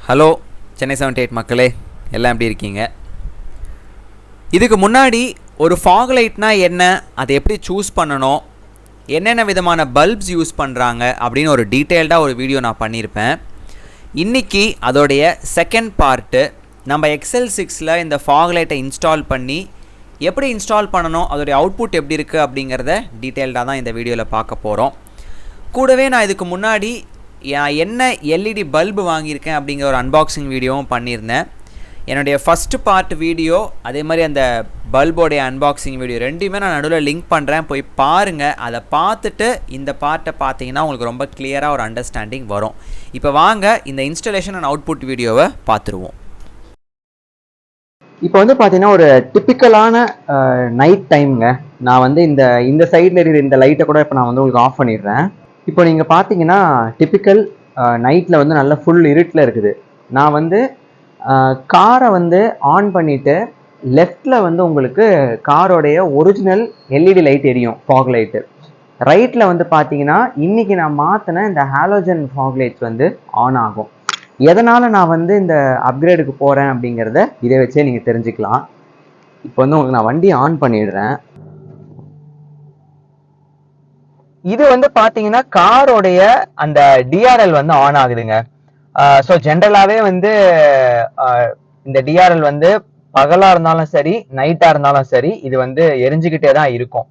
Hello Chennai 78 மக்களே, எல்லாம் எப்படி இருக்கீங்க? இதுக்கு முன்னாடி ஒரு ஃபாக் லைட்னா என்ன, அதை எப்படி சூஸ் பண்ணணும், என்னென்ன விதமான பல்ப்ஸ் யூஸ் பண்ணுறாங்க அப்படின்னு ஒரு டீட்டெயில்டாக ஒரு வீடியோ நான் பண்ணியிருப்பேன். இன்றைக்கி அதோடைய செகண்ட் பார்ட்டு நம்ம எக்ஸல் 6ல் இந்த ஃபாக் லைட்டை இன்ஸ்டால் பண்ணி எப்படி இன்ஸ்டால் பண்ணணும், அதோடைய அவுட்புட் எப்படி இருக்குது அப்படிங்கிறத டீட்டெயில்டாக தான் இந்த வீடியோவில் பார்க்க போகிறோம். கூடவே நான் இதுக்கு முன்னாடி என்ன எல்இடி பல்பு வாங்கியிருக்கேன் அப்படிங்கிற ஒரு அன்பாக்சிங் வீடியோவும் பண்ணியிருந்தேன். என்னுடைய ஃபஸ்ட்டு பார்ட் வீடியோ அதே மாதிரி அந்த பல்போடைய அன்பாக்சிங் வீடியோ ரெண்டுமே நான் நடுவில் லிங்க் பண்ணுறேன், போய் பாருங்கள். அதை பார்த்துட்டு இந்த பார்ட்டை பார்த்தீங்கன்னா உங்களுக்கு ரொம்ப கிளியராக ஒரு அண்டர்ஸ்டாண்டிங் வரும். இப்போ வாங்க இந்த இன்ஸ்டாலேஷன் அண்ட் அவுட்புட் வீடியோவை பார்த்துருவோம். இப்போ வந்து பார்த்தீங்கன்னா ஒரு டிப்பிக்கலான நைட் டைமுங்க. நான் வந்து இந்த சைடில் இருக்கிற இந்த லைட்டை கூட இப்போ நான் வந்து உங்களுக்கு ஆஃப் பண்ணிடுறேன். இப்போ நீங்கள் பார்த்தீங்கன்னா டிப்பிக்கல் நைட்டில் வந்து நல்ல ஃபுல் இருட்டில் இருக்குது. நான் வந்து காரை வந்து ஆன் பண்ணிவிட்டு லெஃப்டில் வந்து உங்களுக்கு காரோடைய ஒரிஜினல் எல்இடி லைட் எரியும், ஃபாக் லைட்டு. ரைட்டில் வந்து பார்த்தீங்கன்னா இன்றைக்கி நான் மாற்றின இந்த ஹாலோஜன் ஃபாக் லைட்ஸ் வந்து ஆன் ஆகும். எதனால் நான் வந்து இந்த அப்கிரேடுக்கு போகிறேன் அப்படிங்கிறத இதை வச்சே நீங்கள் தெரிஞ்சுக்கலாம். இப்போ வந்து உங்களுக்கு நான் வண்டி ஆன் பண்ணிடுறேன். இது வந்து பார்த்தீங்கன்னா காரோடைய அந்த டிஆர்எல் வந்து ஆன் ஆகுதுங்க. ஸோ ஜென்ரலாகவே வந்து இந்த டிஆர்எல் வந்து பகலாக இருந்தாலும் சரி நைட்டாக இருந்தாலும் சரி இது வந்து எரிஞ்சுக்கிட்டே தான் இருக்கும்.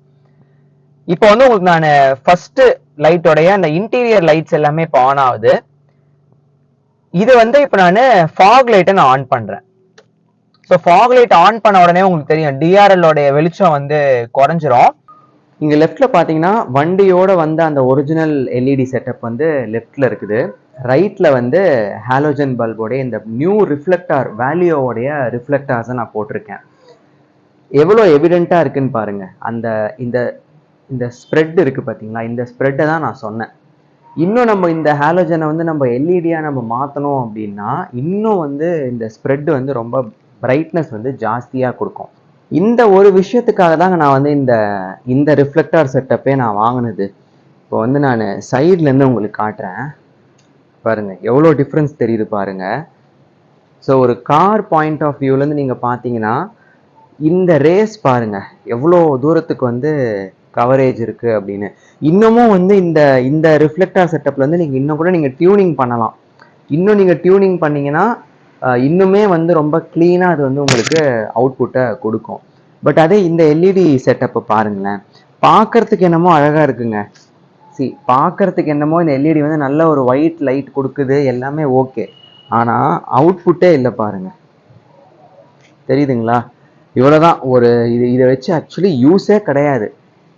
இப்போ வந்து உங்களுக்கு நான் ஃபர்ஸ்ட் லைட்டோடைய அந்த இன்டீரியர் லைட்ஸ் எல்லாமே இப்போ ஆன் ஆகுது. இது வந்து இப்போ நான் ஃபாக் லைட்டை நான் ஆன் பண்ணுறேன். ஸோ ஃபாக் லைட் ஆன் பண்ண உடனே உங்களுக்கு தெரியும் டிஆர்எல்லோடைய வெளிச்சம் வந்து குறைஞ்சிரும். இங்கே லெஃப்டில் பார்த்தீங்கன்னா வண்டியோட வந்து அந்த ஒரிஜினல் எல்இடி செட்டப் வந்து லெஃப்டில் இருக்குது. ரைட்டில் வந்து ஹாலோஜன் பல்போடைய இந்த நியூ ரிஃப்ளெக்டார் வேல்யூவோடைய ரிஃப்ளெக்டார்ஸை நான் போட்டிருக்கேன். எவ்வளோ எவிடெண்ட்டாக இருக்குன்னு பாருங்கள். அந்த இந்த இந்த ஸ்ப்ரெட் இருக்குது பார்த்தீங்களா, இந்த ஸ்ப்ரெட்டை தான் நான் சொன்னேன். இன்னும் நம்ம இந்த ஹாலோஜனை வந்து நம்ம எல்இடியாக நம்ம மாற்றணும் அப்படின்னா இன்னும் வந்து இந்த ஸ்ப்ரெட் வந்து ரொம்ப பிரைட்னஸ் வந்து ஜாஸ்தியாக கொடுக்கும். இந்த ஒரு விஷயத்துக்காக தாங்க நான் வந்து இந்த ரிஃப்ளெக்டார் செட்டப்பே நான் வாங்கினது. இப்போ வந்து நான் சைட்லேருந்து உங்களுக்கு காட்டுறேன் பாருங்கள், எவ்வளோ டிஃப்ரென்ஸ் தெரியுது பாருங்கள். ஸோ ஒரு கார் பாயிண்ட் ஆஃப் வியூலேருந்து நீங்கள் பார்த்தீங்கன்னா இந்த ரேஸ் பாருங்கள் எவ்வளோ தூரத்துக்கு வந்து கவரேஜ் இருக்குது அப்படின்னு. இன்னமும் வந்து இந்த ரிஃப்ளெக்டார் செட்டப்பில் வந்து நீங்கள் இன்னும் கூட நீங்கள் டியூனிங் பண்ணலாம். இன்னும் நீங்கள் டியூனிங் பண்ணிங்கன்னா இன்னுமே வந்து ரொம்ப க்ளீனாக அது வந்து உங்களுக்கு அவுட்புட்டை கொடுக்கும். பட் அதே இந்த எல்இடி செட்டப்பை பாருங்களேன், பார்க்கறதுக்கு என்னமோ அழகாக இருக்குங்க. பார்க்கறதுக்கு என்னமோ இந்த எல்இடி வந்து நல்ல ஒரு ஒயிட் லைட் கொடுக்குது, எல்லாமே ஓகே. ஆனால் அவுட்புட்டே இல்லை பாருங்க, தெரியுதுங்களா? இவ்வளோதான். இதை வச்சு ஆக்சுவலி யூஸே கிடையாது.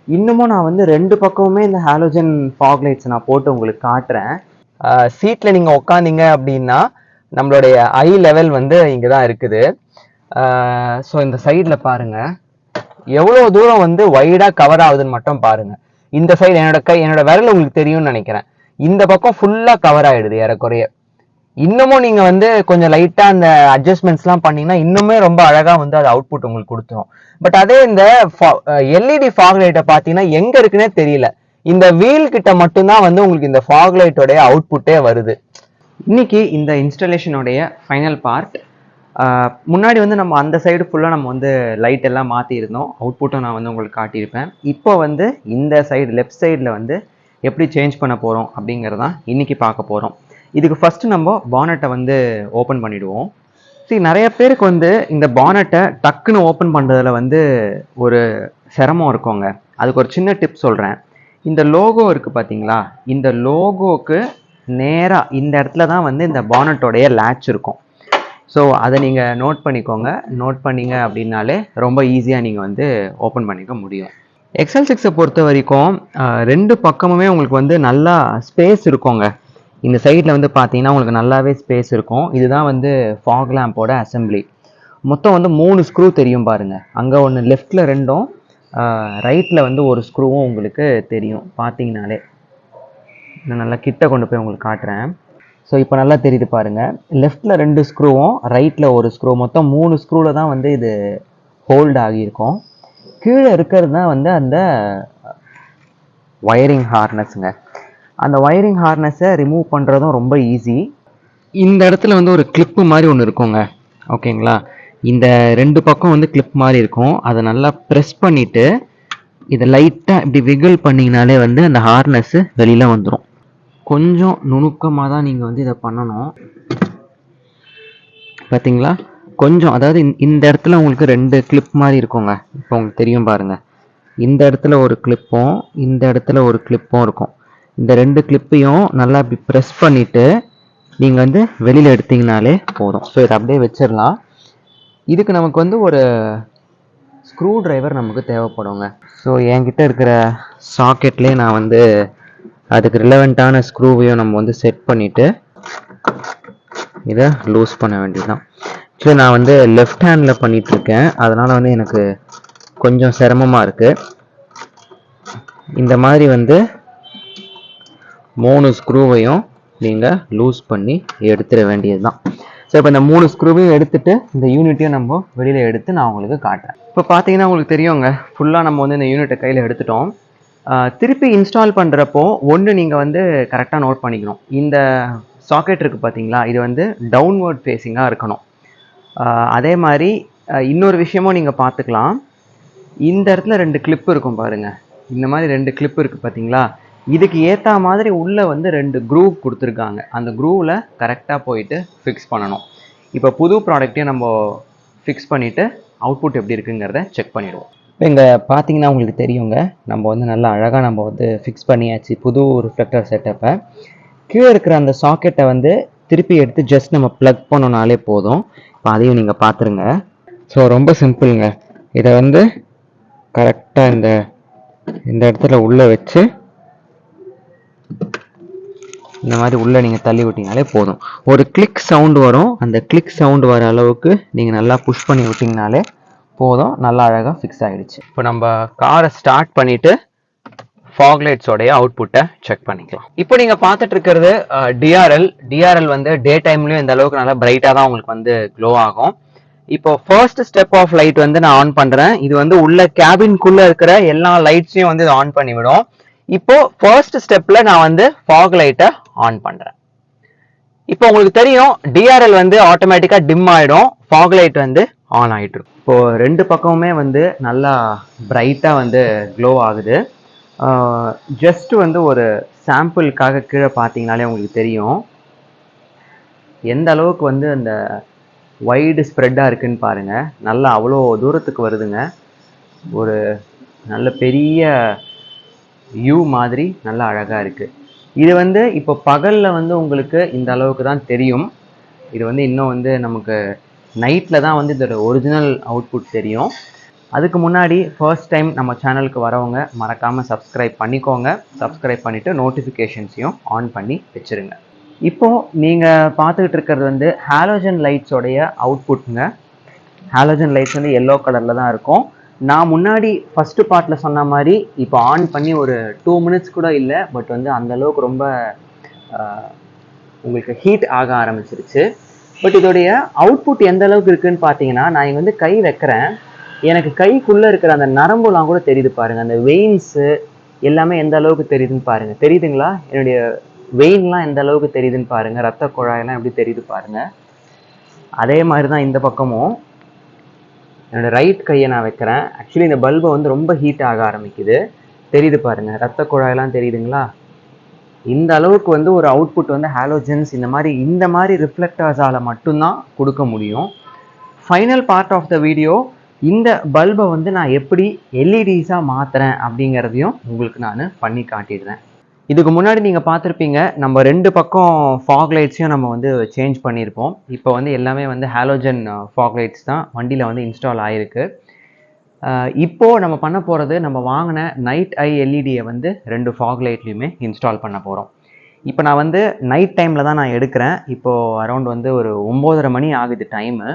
இன்னமும் நான் வந்து ரெண்டு பக்கமுமே இந்த ஹாலோஜன் ஃபாக் லைட்ஸ் நான் போட்டு உங்களுக்கு காட்டுறேன். சீட்டில் நீங்கள் உட்காந்தீங்க அப்படின்னா நம்மளுடைய ஐ லெவல் வந்து இங்கே தான் இருக்குது. ஸோ இந்த சைடில் பாருங்கள் எவ்வளோ தூரம் வந்து வைடாக கவர் ஆகுதுன்னு மட்டும் பாருங்கள். இந்த சைடு என்னோட விரல் உங்களுக்கு தெரியும்னு நினைக்கிறேன். இந்த பக்கம் ஃபுல்லாக கவர் ஆகிடுது ஏறக்குறைய. இன்னமும் நீங்கள் வந்து கொஞ்சம் லைட்டாக அந்த அட்ஜஸ்ட்மெண்ட்ஸ்லாம் பண்ணிங்கன்னா இன்னுமே ரொம்ப அழகாக வந்து அது அவுட்புட் உங்களுக்கு கொடுத்துரும். பட் அதே இந்த எல்இடி ஃபாக் லைட்டை பார்த்தீங்கன்னா எங்கே இருக்குன்னே தெரியல. இந்த வீல் கிட்ட மட்டும்தான் வந்து உங்களுக்கு இந்த ஃபாக் லைட்டோடைய அவுட்புட்டே வருது. இன்னைக்கு இந்த இன்ஸ்டாலேஷனுடைய ஃபைனல் பார்ட். முன்னாடி வந்து நம்ம அந்த சைடு ஃபுல்லாக நம்ம வந்து லைட் எல்லாம் மாற்றிருந்தோம், அவுட்புட்டும் நான் வந்து உங்களுக்கு காட்டியிருப்பேன். இப்போ வந்து இந்த சைடு லெஃப்ட் சைடில் வந்து எப்படி சேஞ்ச் பண்ண போகிறோம் அப்படிங்கிறதான் இன்றைக்கி பார்க்க போகிறோம். இதுக்கு ஃபஸ்ட்டு நம்ம பானட்டை வந்து ஓப்பன் பண்ணிவிடுவோம். நிறைய பேருக்கு வந்து இந்த பானட்டை டக்குன்னு ஓப்பன் பண்ணுறதுல வந்து ஒரு சிரமம் இருக்குங்க. அதுக்கு ஒரு சின்ன டிப் சொல்கிறேன். இந்த லோகோ இருக்குது பார்த்தீங்களா, இந்த லோகோக்கு நேராக இந்த இடத்துல தான் வந்து இந்த பானட்டோடைய லேட்ச் இருக்கும். ஸோ அதை நீங்கள் நோட் பண்ணிக்கோங்க. நோட் பண்ணிங்க அப்படின்னாலே ரொம்ப ஈஸியாக நீங்கள் வந்து ஓப்பன் பண்ணிக்க முடியும். எக்ஸல் 6 பொறுத்த வரைக்கும் ரெண்டு பக்கமுமே உங்களுக்கு வந்து நல்லா ஸ்பேஸ் இருக்குங்க. இந்த சைடில் வந்து பார்த்தீங்கன்னா உங்களுக்கு நல்லாவே ஸ்பேஸ் இருக்கும். இதுதான் வந்து ஃபாக் லேம்போட அசம்பிளி. மொத்தம் வந்து 3 ஸ்க்ரூ தெரியும் பாருங்கள். அங்கே ஒன்று லெஃப்டில் 2, ரைட்டில் வந்து ஒரு ஸ்க்ரூவும் உங்களுக்கு தெரியும் பார்த்தீங்கனாலே. நான் நல்லா கிட்ட கொண்டு போய் உங்களுக்கு காட்டுறேன். ஸோ இப்போ நல்லா தெரியுது பாருங்கள். லெஃப்டில் 2 ஸ்க்ரூவும் ரைட்டில் ஒரு ஸ்க்ரூ, மொத்தம் 3 ஸ்க்ரூவில் தான் வந்து இது ஹோல்ட் ஆகியிருக்கும். கீழே இருக்கிறது தான் வந்து அந்த ஒயரிங் ஹார்னஸுங்க. அந்த ஒயரிங் ஹார்னஸை ரிமூவ் பண்ணுறதும் ரொம்ப ஈஸி. இந்த இடத்துல வந்து ஒரு கிளிப்பு மாதிரி ஒன்று இருக்குங்க, ஓகேங்களா? இந்த 2 பக்கம் வந்து கிளிப் மாதிரி இருக்கும். அதை நல்லா ப்ரெஸ் பண்ணிவிட்டு இதை லைட்டாக இப்படி விகிள் பண்ணிங்கனாலே வந்து அந்த ஹார்னஸ்ஸு வெளியில் வந்துடும். கொஞ்சம் நுணுக்கமாக தான் நீங்கள் வந்து இதை பண்ணணும். பார்த்தீங்களா? கொஞ்சம், அதாவது இந்த இடத்துல உங்களுக்கு 2 கிளிப் மாதிரி இருக்குங்க. இப்போ உங்களுக்கு தெரியும் பாருங்கள். இந்த இடத்துல ஒரு கிளிப்பும் இந்த இடத்துல ஒரு கிளிப்பும் இருக்கும். இந்த 2 கிளிப்பையும் நல்லா இப்படி ப்ரெஸ் பண்ணிவிட்டு நீங்கள் வந்து வெளியில் எடுத்தீங்கனாலே போதும். ஸோ இதை அப்படியே வச்சிடலாம். இதுக்கு நமக்கு வந்து ஒரு ஸ்க்ரூ டிரைவர் நமக்கு தேவைப்படுங்க. ஸோ என்கிட்ட இருக்கிற சாக்கெட்லேயே நான் வந்து அதுக்கு ரிலவெண்ட்டான ஸ்க்ரூவையும் நம்ம வந்து செட் பண்ணிவிட்டு இதை லூஸ் பண்ண வேண்டியதுதான். ஆக்சுவலி நான் வந்து லெஃப்ட் ஹேண்டில் பண்ணிகிட்ருக்கேன், அதனால் வந்து எனக்கு கொஞ்சம் சிரமமாக இருக்குது. இந்த மாதிரி வந்து 3 ஸ்க்ரூவையும் நீங்கள் லூஸ் பண்ணி எடுத்துட வேண்டியது தான். ஸோ இப்போ இந்த 3 ஸ்க்ரூவையும் எடுத்துகிட்டு இந்த யூனிட்டையும் நம்ம வெளியில் எடுத்து நான் உங்களுக்கு காட்டுறேன். இப்போ பார்த்தீங்கன்னா உங்களுக்கு தெரியுங்க, ஃபுல்லாக நம்ம வந்து இந்த யூனிட்டை கையில் எடுத்துட்டோம். திருப்பி இன்ஸ்டால் பண்ணுறப்போ ஒன்று நீங்கள் வந்து கரெக்டாக நோட் பண்ணிக்கணும். இந்த சாக்கெட் இருக்குது பார்த்தீங்களா, இது வந்து டவுன்வர்ட் ஃபேஸிங்காக இருக்கணும். அதே மாதிரி இன்னொரு விஷயமும் நீங்கள் பார்த்துக்கலாம். இந்த இடத்துல 2 கிளிப்பு இருக்கும் பாருங்கள், இந்த மாதிரி 2 கிளிப்பு இருக்குது பார்த்தீங்களா, இதுக்கு ஏற்ற மாதிரி உள்ளே வந்து 2 க்ரூவ் கொடுத்துருக்காங்க. அந்த க்ரூவில் கரெக்டாக போயிட்டு ஃபிக்ஸ் பண்ணணும். இப்போ புது ப்ராடக்ட்டையும் நம்ம ஃபிக்ஸ் பண்ணிவிட்டு அவுட்புட் எப்படி இருக்குங்கிறத செக் பண்ணிடுவோம். இப்போ இங்கே பார்த்தீங்கன்னா உங்களுக்கு தெரியுங்க, நம்ம வந்து நல்லா அழகாக நம்ம வந்து ஃபிக்ஸ் பண்ணியாச்சு புது ரிஃப்ளெக்டர் செட்டப்பை. கீழே இருக்கிற அந்த சாக்கெட்டை வந்து திருப்பி எடுத்து ஜஸ்ட் நம்ம ப்ளக் பண்ணோனாலே போதும். இப்போ அதையும் நீங்கள் பார்த்துருங்க. ஸோ ரொம்ப சிம்பிளுங்க. இதை வந்து கரெக்டாக இந்த இடத்துல உள்ளே வச்சு இந்த மாதிரி உள்ளே நீங்கள் தள்ளி விட்டிங்கனாலே போதும். ஒரு கிளிக் சவுண்டு வரும், அந்த கிளிக் சவுண்டு வர அளவுக்கு நீங்கள் நல்லா புஷ் பண்ணி விட்டிங்கனாலே போதும். நல்லா அழகாக ஃபிக்ஸ் ஆகிடுச்சு. இப்போ நம்ம காரை ஸ்டார்ட் பண்ணிவிட்டு ஃபாக் லைட்ஸோடைய அவுட்புட்டை செக் பண்ணிக்கலாம். இப்போ நீங்கள் பார்த்துட்டு இருக்கிறது டிஆர்எல் வந்து டே டைம்லேயும் இந்த அளவுக்கு நல்லா பிரைட்டாக தான் உங்களுக்கு வந்து க்ளோ ஆகும். இப்போ ஃபர்ஸ்ட் ஸ்டெப் ஆஃப் லைட் வந்து நான் ஆன் பண்ணுறேன். இது வந்து உள்ள கேபின்குள்ளே இருக்கிற எல்லா லைட்ஸையும் வந்து இது ஆன் பண்ணிவிடும். இப்போ ஃபர்ஸ்ட் ஸ்டெப்ல நான் வந்து ஃபாக் லைட்டை ஆன் பண்றேன். இப்போ உங்களுக்கு தெரியும் டிஆர்எல் வந்து ஆட்டோமேட்டிக்கா டிம் ஆயிடும், ஃபாக் லைட் வந்து ஆன் ஆயிட்டு இருக்கும். இப்போ 2 பக்கமுமே வந்து நல்லா பிரைட்டா வந்து க்ளோ ஆகுது. ஜஸ்ட் வந்து ஒரு சாம்பிளுக்காக கீழே பார்த்தீங்கனாலே உங்களுக்கு தெரியும் எந்த அளவுக்கு வந்து அந்த வைடு ஸ்ப்ரெட்டாக இருக்குன்னு பாருங்க. நல்லா அவ்வளோ தூரத்துக்கு வருதுங்க. ஒரு நல்ல பெரிய யூ மாதிரி நல்லா அழகாக இருக்குது. இது வந்து இப்போ பகலில் வந்து உங்களுக்கு இந்த அளவுக்கு தான் தெரியும். இது வந்து இன்னும் வந்து நமக்கு நைட்டில் தான் வந்து இதோட ஒரிஜினல் அவுட்புட் தெரியும். அதுக்கு முன்னாடி ஃபர்ஸ்ட் டைம் நம்ம சேனலுக்கு வரவங்க மறக்காமல் சப்ஸ்கிரைப் பண்ணிக்கோங்க. சப்ஸ்கிரைப் பண்ணிவிட்டு நோட்டிஃபிகேஷன்ஸையும் ஆன் பண்ணி வச்சுருங்க. இப்போது நீங்கள் பார்த்துக்கிட்டு இருக்கிறது வந்து ஹாலோஜன் லைட்ஸோடைய அவுட்புட்டுங்க. ஹாலோஜன் லைட்ஸ் வந்து எல்லோ கலரில் தான் இருக்கும். நான் முன்னாடி ஃபஸ்ட்டு பார்ட்டில் சொன்ன மாதிரி இப்போ ஆன் பண்ணி ஒரு 2 மினிட்ஸ் கூட இல்லை, பட் வந்து அந்தளவுக்கு ரொம்ப உங்களுக்கு ஹீட் ஆக ஆரம்பிச்சிருச்சு. பட் இதோடைய அவுட்புட் எந்த அளவுக்கு இருக்குதுன்னு பார்த்தீங்கன்னா, நான் இங்கே வந்து கை வைக்கிறேன், எனக்கு கைக்குள்ளே இருக்கிற அந்த நரம்புலாம் கூட தெரியுது பாருங்கள். அந்த வெயின்ஸு எல்லாமே எந்த அளவுக்கு தெரியுதுன்னு பாருங்கள். தெரியுதுங்களா? என்னுடைய வெயின்லாம் எந்த அளவுக்கு தெரியுதுன்னு பாருங்கள். ரத்த குழாயெல்லாம் எப்படி தெரியுது பாருங்கள். அதே மாதிரி தான் இந்த பக்கமும் என்னோடய ரைட் கையை நான் வைக்கிறேன். ஆக்சுவலி இந்த பல்பை வந்து ரொம்ப ஹீட் ஆக ஆரம்பிக்குது. தெரியுது பாருங்கள், ரத்த குழாயெல்லாம் தெரியுதுங்களா? இந்த அளவுக்கு வந்து ஒரு அவுட்புட் வந்து ஹாலோஜன்ஸ் இந்த மாதிரி ரிஃப்ளெக்டர்ஸால் மட்டும்தான் கொடுக்க முடியும். Final part of the video இந்த பல்பை வந்து நான் எப்படி எல்இடிஸாக மாற்றுறேன் அப்படிங்கிறதையும் உங்களுக்கு நான் பண்ணி காட்டிடுறேன். இதுக்கு முன்னாடி நீங்கள் பார்த்துருப்பீங்க, நம்ம 2 பக்கம் ஃபாக் லைட்ஸையும் நம்ம வந்து சேஞ்ச் பண்ணியிருப்போம். இப்போ வந்து எல்லாமே வந்து ஹாலோஜன் ஃபாக் லைட்ஸ் தான் வண்டியில் வந்து இன்ஸ்டால் ஆகிருக்கு. இப்போது நம்ம பண்ண போகிறது, நம்ம வாங்கின நைட் ஐ எல்இடியை வந்து 2 ஃபாக் லைட்லேயுமே இன்ஸ்டால் பண்ண போகிறோம். இப்போ நான் வந்து நைட் டைமில் தான் நான் எடுக்கிறேன். இப்போது அரௌண்ட் வந்து ஒரு 9:30 மணி ஆகுது டைமு.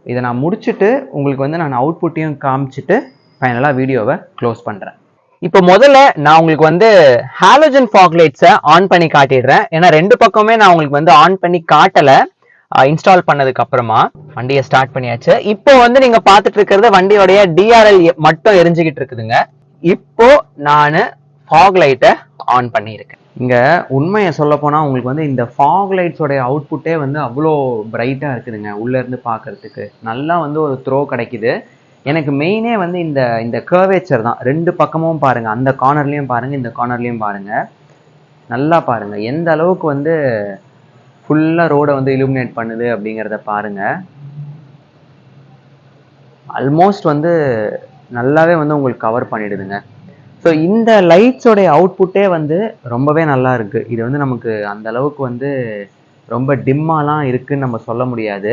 இதை நான் முடிச்சுட்டு உங்களுக்கு வந்து நான் அவுட்புட்டையும் காமிச்சிட்டு ஃபைனலாக வீடியோவை க்ளோஸ் பண்ணுறேன். இப்போ முதல்ல நான் உங்களுக்கு வந்து ஹாலோஜன் ஃபாக் லைட்ஸை ஆன் பண்ணி காட்டிடுறேன். ஏன்னா 2 பக்கமே நான் உங்களுக்கு வந்து ஆன் பண்ணி காட்டலை. இன்ஸ்டால் பண்ணதுக்கு அப்புறமா வண்டியை ஸ்டார்ட் பண்ணியாச்சு. இப்போ வந்து நீங்க பார்த்துட்டு இருக்கிறது வண்டியோடைய டிஆர்எல் மட்டும் எரிஞ்சுக்கிட்டு இருக்குதுங்க. இப்போ நான் ஃபாக் லைட்டை ஆன் பண்ணியிருக்கேன். இங்கே உண்மையை சொல்லப்போனால் உங்களுக்கு வந்து இந்த ஃபாக் லைட்ஸோடைய அவுட்புட்டே வந்து அவ்வளோ பிரைட்டாக இருக்குதுங்க உள்ளேருந்து பார்க்குறதுக்கு. நல்லா வந்து ஒரு த்ரோ கிடைக்குது. எனக்கு மெயினே வந்து இந்த இந்த கர்வேச்சர் தான். 2 பக்கமும் பாருங்கள், அந்த கார்னர்லேயும் பாருங்கள், இந்த கார்னர்லேயும் பாருங்கள். நல்லா பாருங்கள் எந்த அளவுக்கு வந்து ஃபுல்லாக ரோடை வந்து இலுமினேட் பண்ணுது அப்படிங்கிறத பாருங்கள். ஆல்மோஸ்ட் வந்து நல்லாவே வந்து உங்களுக்கு கவர் பண்ணிடுதுங்க. ஸோ இந்த லைட்ஸோடைய அவுட்புட்டே வந்து ரொம்பவே நல்லா இருக்குது. இது வந்து நமக்கு அந்த அளவுக்கு வந்து ரொம்ப டிம்மாலாம் இருக்குதுன்னு நம்ம சொல்ல முடியாது.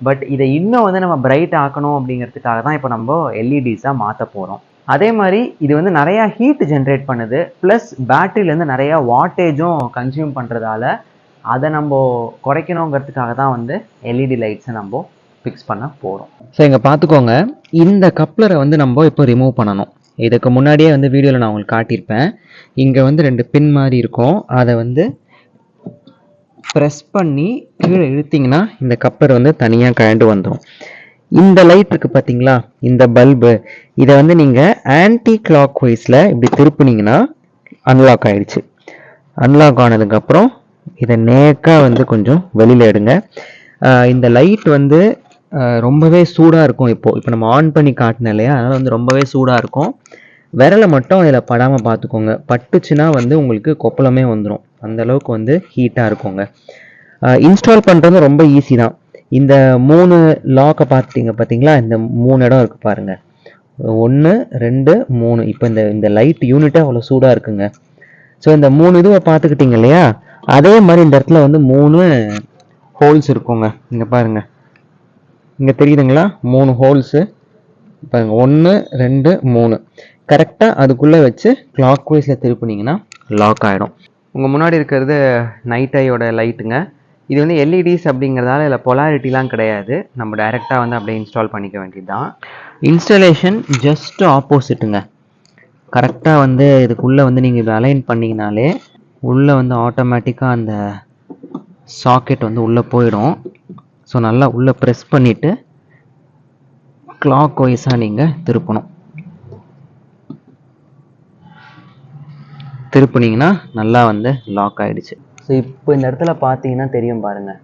பட் இதை இன்னும் வந்து நம்ம பிரைட் ஆக்கணும் அப்படிங்கிறதுக்காக தான் இப்போ நம்ம எல்இடிஸாக மாற்ற போகிறோம். அதே மாதிரி இது வந்து நிறையா ஹீட் ஜென்ரேட் பண்ணுது, ப்ளஸ் பேட்டரியிலேருந்து நிறையா வாட்டேஜும் கன்சியூம் பண்ணுறதால அதை நம்ம குறைக்கணுங்கிறதுக்காக தான் வந்து எல்இடி லைட்ஸை நம்ம ஃபிக்ஸ் பண்ண போகிறோம். ஸோ இங்கே பார்த்துக்கோங்க, இந்த கப்ளரை வந்து நம்ம இப்போ ரிமூவ் பண்ணணும். இதுக்கு முன்னாடியே வந்து வீடியோவில் நான் உங்களுக்கு காட்டியிருப்பேன். இங்கே வந்து 2 பின் மாதிரி இருக்கும். அதை வந்து ப்ரெஸ் பண்ணி கீழே இழுத்திங்கன்னா இந்த கப்ளர் வந்து தனியாக கழண்டு வந்துடும். இந்த லைட் இருக்குது பார்த்தீங்களா, இந்த பல்பு, இதை வந்து நீங்கள் ஆன்டி கிளாக் வைஸில் இப்படி திருப்பினீங்கன்னா அன்லாக் ஆகிடுச்சு. அன்லாக் ஆனதுக்கப்புறம் இதை நேக்காக வந்து கொஞ்சம் வெளியில் எடுங்க. இந்த லைட் வந்து ரொம்பவே சூடாக இருக்கும். இப்போ நம்ம ஆன் பண்ணி காட்டினேன் இல்லையா, அதனால் வந்து ரொம்பவே சூடாக இருக்கும். விரலை மட்டும் அதில் படாமல் பார்த்துக்கோங்க. பட்டுச்சுன்னா வந்து உங்களுக்கு கொப்பளமே வந்துடும். அந்தளவுக்கு வந்து ஹீட்டாக இருக்குங்க. இன்ஸ்டால் பண்ணுறது ரொம்ப ஈஸி தான். இந்த 3 லாக்கை பார்த்துட்டிங்க பார்த்தீங்களா, இந்த 3 இடம் இருக்குது பாருங்கள், 1 2 3. இப்போ இந்த லைட் யூனிட்டே அவ்வளோ சூடாக இருக்குங்க. ஸோ இந்த 3 இதுவை பார்த்துக்கிட்டிங்க இல்லையா, அதே மாதிரி இந்த இடத்துல வந்து 3 ஹோல்ஸ் இருக்குங்க. இங்கே பாருங்கள், இங்கே தெரியுதுங்களா, 3 ஹோல்ஸு பாருங்கள், 1 2 3. கரெக்டாக அதுக்குள்ளே வச்சு கிளாக் வைஸில் திருப்பினீங்கன்னா லாக் ஆகிடும். உங்கள் முன்னாடி இருக்கிறது நைட் ஐயோட லைட்டுங்க. இது வந்து எல்இடிஸ் அப்படிங்கிறதால இதில் பொலாரிட்டிலாம் கிடையாது. நம்ம டைரெக்டாக வந்து அப்படியே இன்ஸ்டால் பண்ணிக்க வேண்டியது தான். இன்ஸ்டாலேஷன் ஜஸ்ட் ஆப்போசிட்டுங்க. கரெக்டாக வந்து இதுக்குள்ளே வந்து நீங்கள் இதை அலைன் பண்ணிங்கனாலே உள்ளே வந்து ஆட்டோமேட்டிக்காக அந்த சாக்கெட் வந்து உள்ளே போயிடும். ஸோ நல்லா உள்ளே ப்ரெஸ் பண்ணிவிட்டு கிளாக் வைஸாக நீங்கள் திருப்பணும். திருப்பினீங்கன்னா நல்லா வந்து லாக் ஆகிடுச்சு. ஸோ இப்போ இந்த இடத்துல பார்த்தீங்கன்னா தெரியும் பாருங்கள்,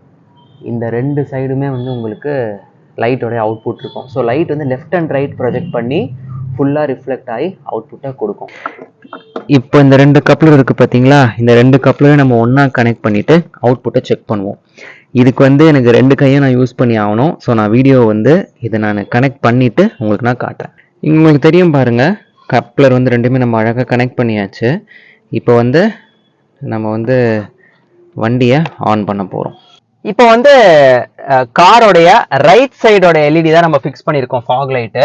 இந்த 2 சைடுமே வந்து உங்களுக்கு லைட்டோடைய அவுட்புட் இருக்கும். ஸோ லைட் வந்து லெஃப்ட் அண்ட் ரைட் ப்ரொஜெக்ட் பண்ணி ஃபுல்லாக ரிஃப்ளெக்ட் ஆகி அவுட்புட்டை கொடுக்கும். இப்போ இந்த 2 கப்ளர் இருக்குது பார்த்தீங்களா, இந்த 2 கப்ளரையும் நம்ம ஒன்றா கனெக்ட் பண்ணிவிட்டு அவுட்புட்டை செக் பண்ணுவோம். இதுக்கு வந்து எனக்கு 2 கையும் நான் யூஸ் பண்ணி ஆகணும். ஸோ நான் வீடியோ வந்து இதை நான் கனெக்ட் பண்ணிவிட்டு உங்களுக்கு நான் காட்டுறேன். உங்களுக்கு தெரியும் பாருங்கள், கப்ளர் வந்து 2மே நம்ம அழகாக கனெக்ட் பண்ணியாச்சு. இப்போ வந்து நம்ம வந்து வண்டியை ஆன் பண்ண போகிறோம். இப்போ வந்து காரோடைய ரைட் சைடோட எல்இடி தான் நம்ம ஃபிக்ஸ் பண்ணியிருக்கோம், ஃபாக் லைட்டு.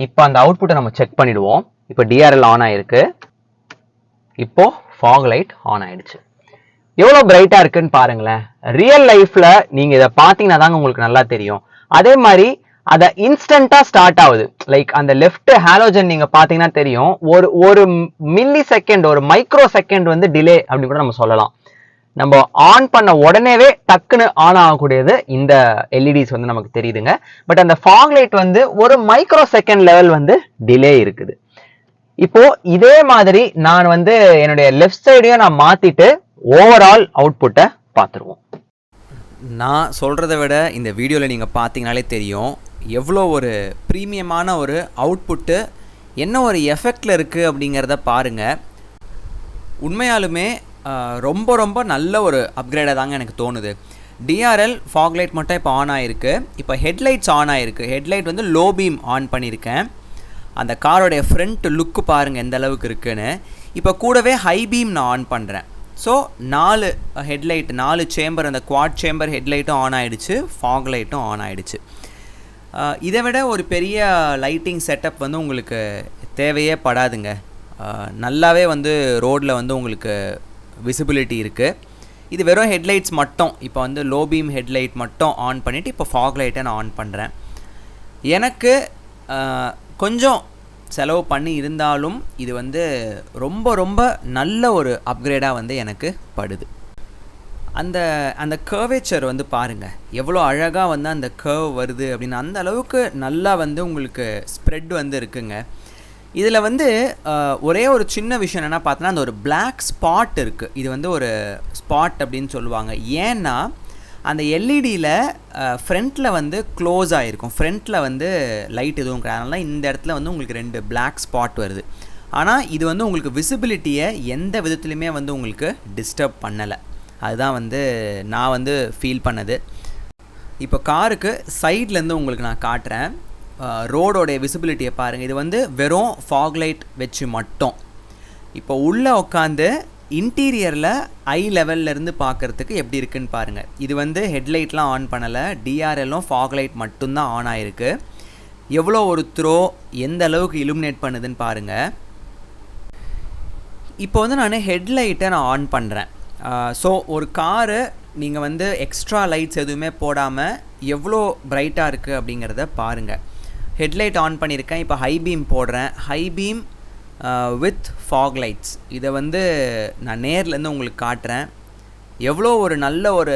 இப்போ அந்த அவுட்புட்டை நம்ம செக் பண்ணிடுவோம். இப்போ டிஆர்எல் ஆன் ஆயிருக்கு. இப்போ ஃபாக் லைட் ஆன் ஆயிடுச்சு. எவ்வளோ பிரைட்டாக இருக்குன்னு பாருங்களேன். ரியல் லைஃப்பில் நீங்கள் இதை பார்த்தீங்கன்னா தாங்க உங்களுக்கு நல்லா தெரியும். அதே மாதிரி அதை இன்ஸ்டண்ட்டாக ஸ்டார்ட் ஆகுது. லைக் அந்த லெஃப்ட் ஹாலோஜன் நீங்கள் பார்த்தீங்கன்னா தெரியும், ஒரு மில்லி செகண்ட், ஒரு மைக்ரோ செகண்ட் வந்து டிலே அப்படின்னு கூட நம்ம சொல்லலாம். நம்ம ஆன் பண்ண உடனேவே டக்குன்னு ஆன் ஆகக்கூடியது இந்த எல்இடிஸ் வந்து நமக்கு தெரியுதுங்க. பட் அந்த ஃபாக் லைட் வந்து ஒரு மைக்ரோ செகண்ட் லெவல் வந்து டிலே இருக்குது. இப்போ இதே மாதிரி நான் வந்து என்னுடைய லெஃப்ட் சைடையும் நான் மாத்திட்டு ஓவரால் அவுட்புட்டை பார்த்துருவோம். நான் சொல்கிறத விட இந்த வீடியோவில் நீங்கள் பார்த்தீங்கனாலே தெரியும் எவ்வளோ ஒரு ப்ரீமியமான ஒரு அவுட்புட்டு, என்ன ஒரு எஃபெக்டில் இருக்குது அப்படிங்கிறத பாருங்கள். உண்மையாலுமே ரொம்ப ரொம்ப நல்ல ஒரு அப்கிரேடாக தாங்க எனக்கு தோணுது. டிஆர்எல் ஃபாக் லைட் மட்டும் இப்போ ஆன் ஆகிருக்கு. இப்போ ஹெட்லைட்ஸ் ஆன் ஆகிருக்கு. ஹெட்லைட் வந்து லோ பீம் ஆன் பண்ணியிருக்கேன். அந்த காரோடைய ஃப்ரண்ட் லுக்கு பாருங்கள் எந்த அளவுக்கு இருக்குன்னு. இப்போ கூடவே ஹை பீம் நான் ஆன் பண்ணுறேன். ஸோ 4 ஹெட்லைட், 4 சேம்பர், அந்த குவாட் சேம்பர் ஹெட்லைட்டும் ஆன் ஆகிடுச்சு, ஃபாக் லைட்டும் ஆன் ஆகிடுச்சு. இதை விட ஒரு பெரிய லைட்டிங் செட்டப் வந்து உங்களுக்கு தேவையே படாதுங்க. நல்லாவே வந்து ரோடில் வந்து உங்களுக்கு விசிபிலிட்டி இருக்குது. இது வெறும் ஹெட்லைட்ஸ் மட்டும். இப்போ வந்து லோ பீம் ஹெட்லைட் மட்டும் ஆன் பண்ணிவிட்டு இப்போ ஃபாக் லைட்டை நான் ஆன் பண்ணுறேன். எனக்கு கொஞ்சம் செலவு பண்ணி இருந்தாலும் இது வந்து ரொம்ப ரொம்ப நல்ல ஒரு அப்கிரேடாக வந்து எனக்கு படுது. அந்த அந்த கர்வேச்சர் வந்து பாருங்கள் எவ்வளோ அழகாக வந்து அந்த கர்வ் வருது அப்படின்னு, அந்த அளவுக்கு நல்லா வந்து உங்களுக்கு ஸ்ப்ரெட் வந்து இருக்குங்க. இதில் வந்து ஒரே ஒரு சின்ன விஷயம் என்னென்னா பார்த்தோன்னா அந்த ஒரு பிளாக் ஸ்பாட் இருக்குது. இது வந்து ஒரு ஸ்பாட் அப்படின்னு சொல்லுவாங்க. ஏன்னா அந்த எல்இடியில் ஃப்ரண்ட்டில் வந்து க்ளோஸ் ஆகிருக்கும், ஃப்ரண்ட்டில் வந்து லைட் எதுவும் கிடையாது. இந்த இடத்துல வந்து உங்களுக்கு 2 பிளாக் ஸ்பாட் வருது. ஆனால் இது வந்து உங்களுக்கு விசிபிலிட்டியை எந்த விதத்துலையுமே வந்து உங்களுக்கு டிஸ்டர்ப் பண்ணலை. அதுதான் வந்து நான் வந்து ஃபீல் பண்ணது. இப்போ காருக்கு சைட்லேருந்து உங்களுக்கு நான் காட்டுறேன். ரோடோடைய விசிபிலிட்டியை பாருங்கள். இது வந்து வெறும் ஃபாக் லைட் வச்சு மட்டும். இப்போ உள்ளே உட்காந்து இன்டீரியரில் ஐ லெவல்லேருந்து பார்க்குறதுக்கு எப்படி இருக்குன்னு பாருங்கள். இது வந்து ஹெட்லைட்லாம் ஆன் பண்ணலை, டிஆர்எல்லும் ஃபாக் லைட் மட்டும்தான் ஆன் ஆகிருக்கு. எவ்வளோ ஒரு த்ரோ எந்த அளவுக்கு இலுமினேட் பண்ணுதுன்னு பாருங்கள். இப்போ வந்து நான் ஹெட்லைட்டை நான் ஆன் பண்ணுறேன். ஸோ ஒரு காரு நீங்கள் வந்து எக்ஸ்ட்ரா லைட்ஸ் எதுவுமே போடாமல் எவ்வளோ பிரைட்டாக இருக்குது அப்படிங்கிறத பாருங்கள். ஹெட்லைட் ஆன் பண்ணியிருக்கேன். இப்போ ஹை பீம் போடுறேன். High beam with fog lights. இதை வந்து நான் நேர்லேருந்து உங்களுக்கு காட்டுறேன். எவ்வளோ ஒரு நல்ல ஒரு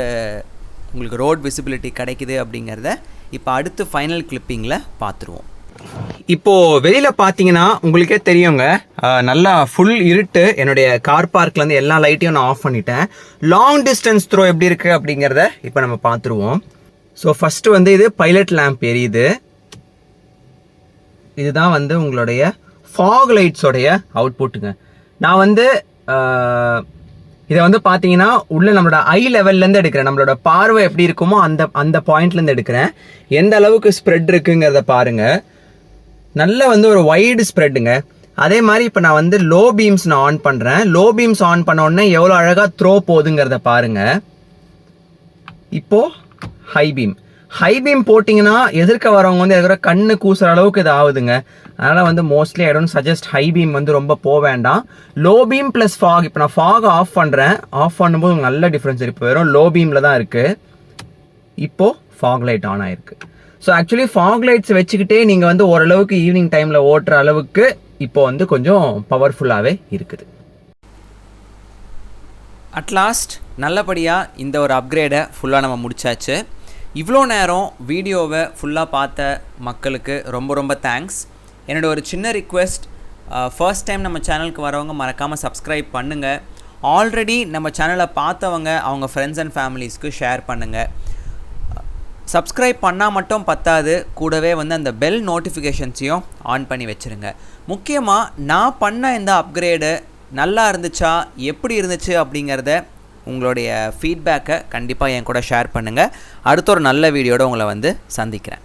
உங்களுக்கு ரோட் விசிபிலிட்டி கிடைக்குது அப்படிங்கிறத இப்போ அடுத்து ஃபைனல் கிளிப்பிங்கில் பார்த்துருவோம். இப்போது வெளியில் பார்த்தீங்கன்னா உங்களுக்கே தெரியுங்க, நல்லா ஃபுல் இருட்டு. என்னுடைய கார் பார்க்லேருந்து எல்லா லைட்டையும் நான் ஆஃப் பண்ணிட்டேன். லாங் டிஸ்டன்ஸ் த்ரோ எப்படி இருக்குது அப்படிங்கிறத இப்போ நம்ம பார்த்துருவோம். ஸோ ஃபஸ்ட்டு வந்து இது பைலட் லேம்ப் எரியுது. இதுதான் வந்து உங்களுடைய ஃபாக் லைட்ஸோடைய அவுட்புட்டுங்க. நான் வந்து இதை வந்து பார்த்தீங்கன்னா உள்ள நம்மளோட ஐ லெவல்லேருந்து எடுக்கிறேன். நம்மளோட பார்வை எப்படி இருக்குமோ அந்த பாயிண்ட்லேருந்து எடுக்கிறேன். எந்த அளவுக்கு ஸ்ப்ரெட் இருக்குங்கிறத பாருங்கள். நல்ல வந்து ஒரு வைடு ஸ்ப்ரெட்டுங்க. அதே மாதிரி இப்போ நான் வந்து லோ பீம்ஸ் நான் ஆன் பண்ணுறேன். லோ பீம்ஸ் ஆன் பண்ண உடனே எவ்வளோ அழகாக த்ரோ போகுதுங்கிறத பாருங்கள். இப்போது ஹை பீம் போட்டிங்கன்னா எதிர்க்க வரவங்க வந்து எதிர்க்க கண்ணு கூசுற அளவுக்கு இது ஆகுதுங்க. அதனால் வந்து mostly I don't suggest high beam வந்து ரொம்ப போக வேண்டாம். Low beam plus fog. இப்போ நான் ஃபாக் ஆஃப் பண்ணுறேன். ஆஃப் பண்ணும்போது நல்ல டிஃப்ரென்ஸ் இருக்குது. வெறும் லோ பீமில் தான் இருக்குது. இப்போது ஃபாக் லைட் ஆன் ஆகிருக்கு. ஸோ ஆக்சுவலி ஃபாக் லைட்ஸ் வச்சுக்கிட்டே நீங்கள் வந்து ஓரளவுக்கு ஈவினிங் டைமில் ஓட்டுற அளவுக்கு இப்போ வந்து கொஞ்சம் பவர்ஃபுல்லாகவே இருக்குது. அட்லாஸ்ட் நல்லபடியாக இந்த ஒரு அப்கிரேடை ஃபுல்லாக நம்ம முடிச்சாச்சு. இவ்வளோ நேரம் வீடியோவை ஃபுல்லாக பார்த்த மக்களுக்கு ரொம்ப ரொம்ப தேங்க்ஸ். என்னோட ஒரு சின்ன ரிக்வெஸ்ட், ஃபர்ஸ்ட் டைம் நம்ம சேனலுக்கு வரவங்க மறக்காமல் சப்ஸ்கிரைப் பண்ணுங்கள். ஆல்ரெடி நம்ம சேனலை பார்த்தவங்க அவங்க ஃப்ரெண்ட்ஸ் அண்ட் ஃபேமிலிஸ்க்கு ஷேர் பண்ணுங்கள். சப்ஸ்கிரைப் பண்ணால் மட்டும் பத்தாது, கூடவே வந்து அந்த பெல் நோட்டிஃபிகேஷன்ஸையும் ஆன் பண்ணி வச்சுருங்க. முக்கியமாக நான் பண்ண இந்த அப்கிரேடு நல்லா இருந்துச்சா, எப்படி இருந்துச்சு அப்படிங்கிறத உங்களுடைய ஃபீட்பேக்கை கண்டிப்பாக என் கூட ஷேர் பண்ணுங்கள். அடுத்த ஒரு நல்ல வீடியோட உங்களை வந்து சந்திக்கிறேன்.